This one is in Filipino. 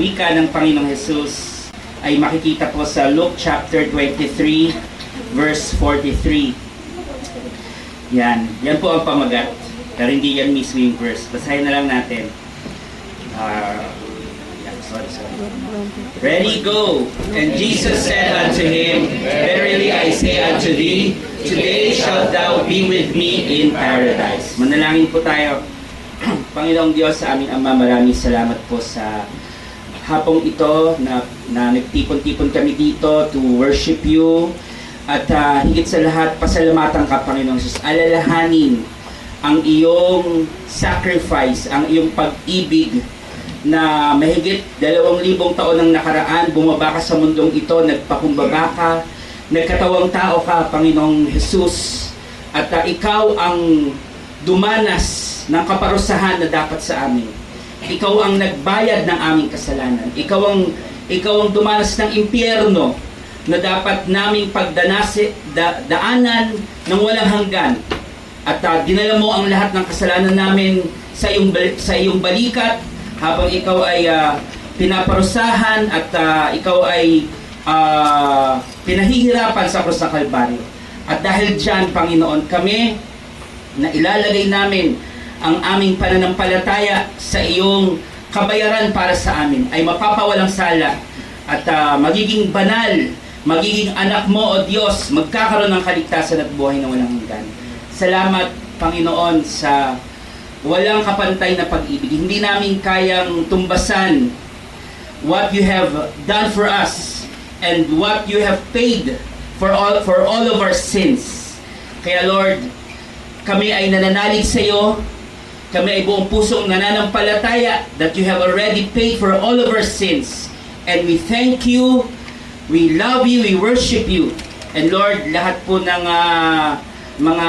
wika ng Panginoong Jesus ay makikita po sa Luke chapter 23, verse 43. Yan po ang pamagat. Pero hindi yan mismo yung verse. Basahin na lang natin. Ready, go! And Jesus said unto him, Verily I say unto thee, today shalt thou be with me in paradise. Manalangin po tayo. Panginoong Diyos, sa aming Ama, maraming salamat po sa hapong ito na nagtipon-tipon kami dito to worship you. At higit sa lahat, pasalamatan ka, Panginoong Jesus. Alalahanin ang iyong sacrifice, ang iyong pag-ibig na mahigit 2,000 taon ng nakaraan, bumaba ka sa mundong ito, nagpakumbaba ka, nagkatawang tao ka, Panginoong Jesus. At ikaw ang dumanas ng kaparusahan na dapat sa amin. Ikaw ang nagbayad ng aming kasalanan. Ikaw ang dumanas ng impyerno na dapat naming daanan ng walang hanggan. At dinala mo ang lahat ng kasalanan namin sa iyong balikat habang ikaw ay pinaparusahan at ikaw ay pinahihirapan sa krus ng Kalbaryo. At dahil dyan, Panginoon, kami na ilalagay namin ang aming pananampalataya sa iyong kabayaran para sa amin ay mapapawalang sala at magiging banal, magiging anak mo, O Diyos, magkakaroon ng kaligtasan at buhay na walang hanggan. Salamat, Panginoon, sa walang kapantay na pag-ibig. Hindi namin kayang tumbasan what you have done for us and what you have paid for all of our sins. Kaya Lord, kami ay nananalig sa iyo. Kami ay buong pusong nananampalataya that you have already paid for all of our sins. And we thank you, we love you, we worship you. And Lord, lahat po ng mga